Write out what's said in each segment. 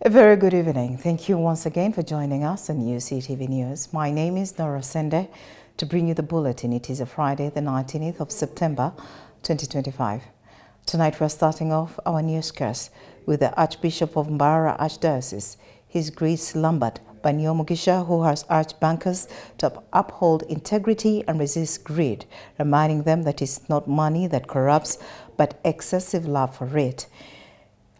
A very good evening. Thank you once again for joining us on Uctv News. My name is Norah Osende. To bring you the bulletin, it is a Friday, the 19th of September, 2025. Tonight we're starting off our newscast with the Archbishop of Mbarara Archdiocese, His Grace Lambert Bainomugisha, who has urged bankers to uphold integrity and resist greed, reminding them that it's not money that corrupts, but excessive love for it.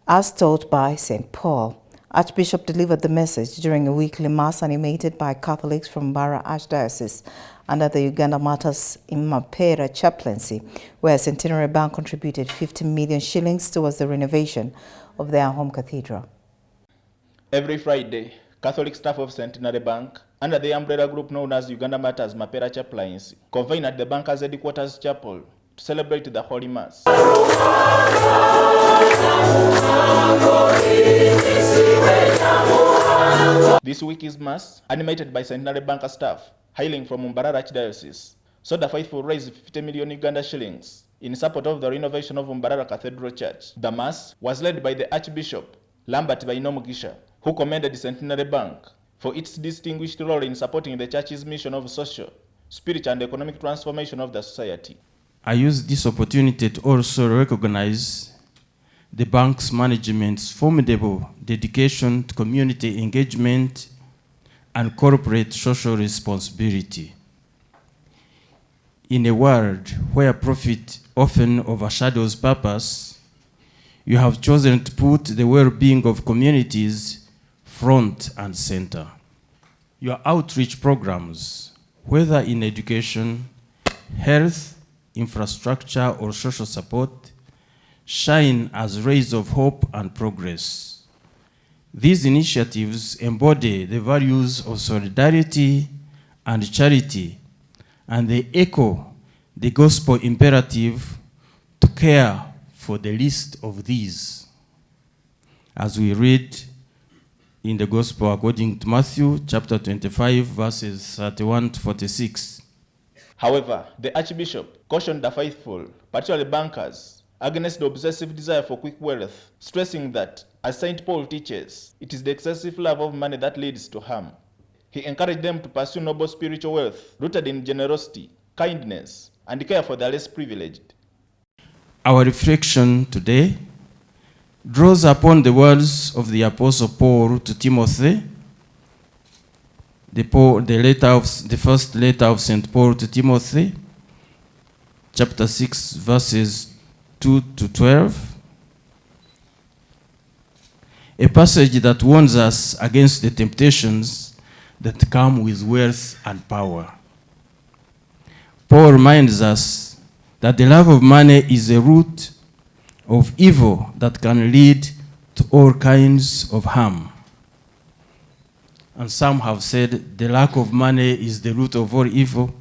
As taught by St. Paul, Archbishop delivered the message during a weekly mass animated by Catholics from Mbarara Archdiocese under the Uganda Martyrs Mapeera Chaplaincy, where Centenary Bank contributed 50 million shillings towards the renovation of their home cathedral. Every Friday, Catholic staff of Centenary Bank, under the umbrella group known as Uganda Martyrs Mapeera Chaplaincy, convene at the bank's headquarters chapel to celebrate the Holy Mass. This week's Mass, animated by Centenary Bank staff, hailing from Mbarara Archdiocese, saw the faithful raise 50 million Uganda shillings in support of the renovation of Mbarara Cathedral Church. The Mass was led by the Archbishop Lambert Bainomugisha, who commended Centenary Bank for its distinguished role in supporting the Church's mission of social, spiritual and economic transformation of the society. I use this opportunity to also recognize the bank's management's formidable dedication to community engagement and corporate social responsibility. In a world where profit often overshadows purpose, you have chosen to put the well-being of communities front and center. Your outreach programs, whether in education, health, infrastructure, or social support, shine as rays of hope and progress. These initiatives embody the values of solidarity and charity, and they echo the gospel imperative to care for the least of these. As we read in the gospel according to Matthew chapter 25, verses 31 to 46. However, the Archbishop cautioned the faithful, particularly bankers, against the obsessive desire for quick wealth, stressing that, as St. Paul teaches, it is the excessive love of money that leads to harm. He encouraged them to pursue noble spiritual wealth rooted in generosity, kindness, and care for the less privileged. Our reflection today draws upon the words of the Apostle Paul to Timothy, the first letter of St. Paul to Timothy, chapter 6, verses 2 to 12, a passage that warns us against the temptations that come with wealth and power. Paul reminds us that the love of money is a root of evil that can lead to all kinds of harm. And some have said the lack of money is the root of all evil.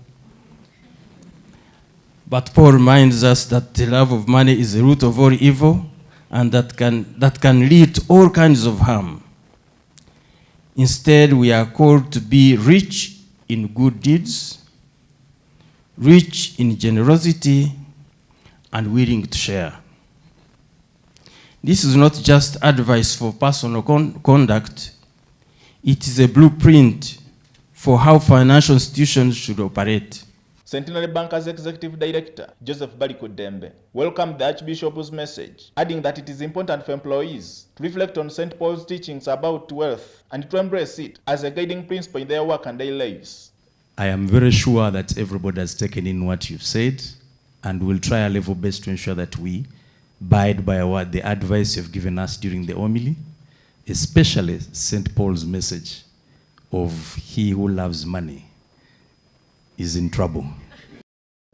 But Paul reminds us that the love of money is the root of all evil, and that can lead to all kinds of harm. Instead, we are called to be rich in good deeds, rich in generosity, and willing to share. This is not just advice for personal conduct. It is a blueprint for how financial institutions should operate. Centenary Bank's Executive Director, Joseph Dembe, welcomed the Archbishop's message, adding that it is important for employees to reflect on St. Paul's teachings about wealth and to embrace it as a guiding principle in their work and daily lives. I am very sure that everybody has taken in what you've said, and will try our level best to ensure that we abide by the advice you've given us during the homily, especially St. Paul's message of he who loves money is in trouble.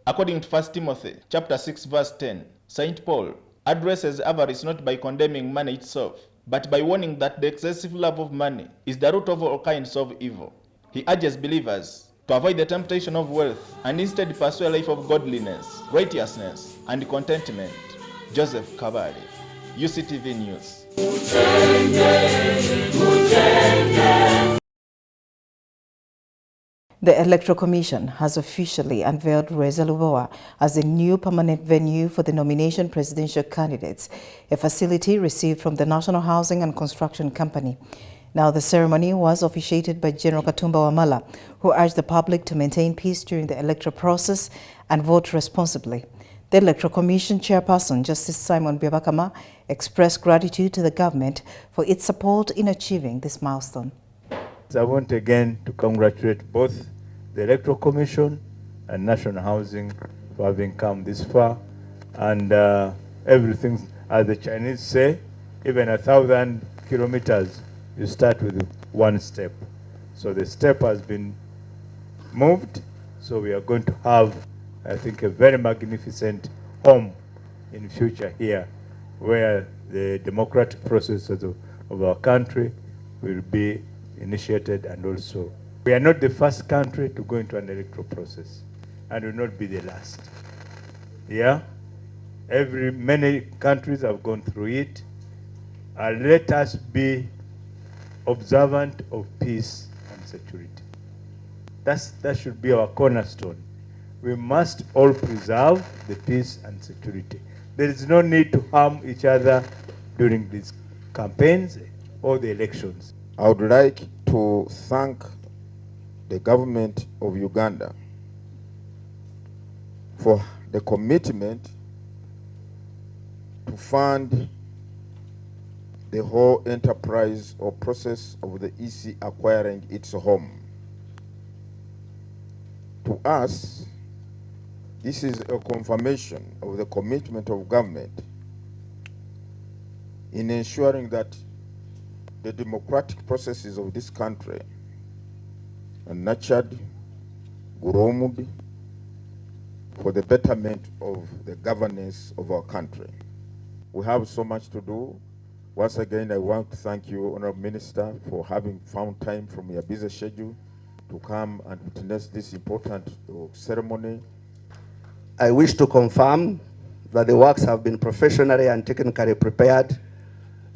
According to 1 Timothy chapter 6, verse 10, St. Paul addresses avarice not by condemning money itself, but by warning that the excessive love of money is the root of all kinds of evil. He urges believers to avoid the temptation of wealth and instead pursue a life of godliness, righteousness, and contentment. Joseph Kabale, UCTV News. The Electoral Commission has officially unveiled Reza Lubowa as the new permanent venue for the nomination presidential candidates, a facility received from the National Housing and Construction Company. Now, the ceremony was officiated by General Katumba Wamala, who urged the public to maintain peace during the electoral process and vote responsibly. The Electoral Commission chairperson, Justice Simon Byabakama, expressed gratitude to the government for its support in achieving this milestone. I want again to congratulate both the Electoral Commission and National Housing for having come this far. And everything, as the Chinese say, even 1,000 kilometers, you start with one step. So the step has been moved. So we are going to have, I think, a very magnificent home in future here, where the democratic process of our country will be initiated. And also, we are not the first country to go into an electoral process, and will not be the last. Yeah, many countries have gone through it. Let us be observant of peace and security. That should be our cornerstone. We must all preserve the peace and security. There is no need to harm each other during these campaigns or the elections. I would like to thank the government of Uganda for the commitment to fund the whole enterprise or process of the EC acquiring its home. To us, this is a confirmation of the commitment of government in ensuring that the democratic processes of this country are nurtured, groomed for the betterment of the governance of our country. We have so much to do. Once again, I want to thank you, Honorable Minister, for having found time from your busy schedule to come and witness this important ceremony. I wish to confirm that the works have been professionally and technically prepared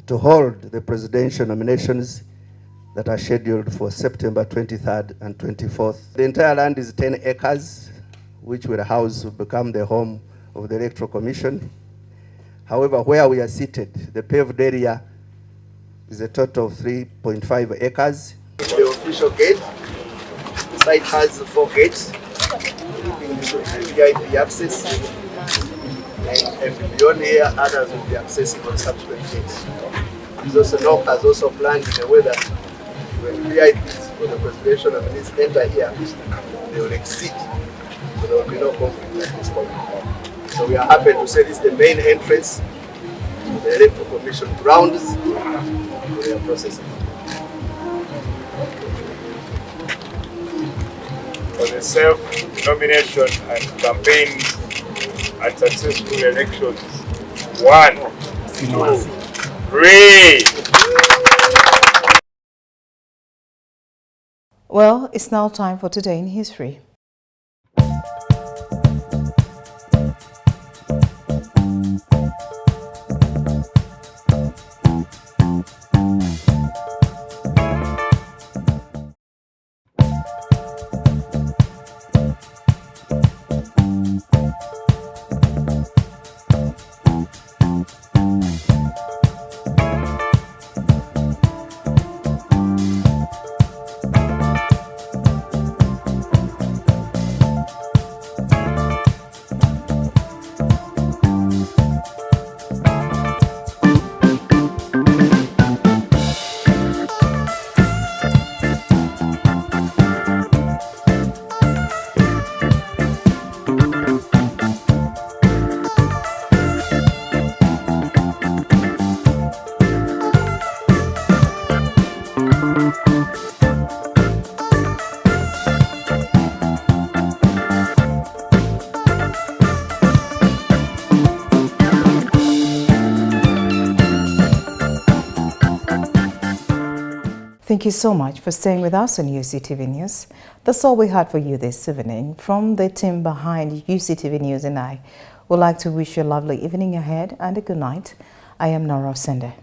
to hold the presidential nominations that are scheduled for September 23rd and 24th. The entire land is 10 acres, which will become the home of the Electoral Commission. However, where we are seated, the paved area is a total of 3.5 acres. The official gate, the site has 4 gates, VIP access, and beyond here, others will be accessible on subsequent days. There's also knockers also planned in a way that when VIPs for the presidential nominees enter here, they will exceed. So there will be no conflict at this point. So we are happy to say this is the main entrance to the Electoral Commission grounds for their processing. For the self-nomination and campaign and successful elections. 1, 2, 3. Well, it's now time for Today in History. Thank you so much for staying with us on UCTV News. That's all we had for you this evening. From the team behind UCTV News and I would like to wish you a lovely evening ahead and a good night. I am Norah Osende.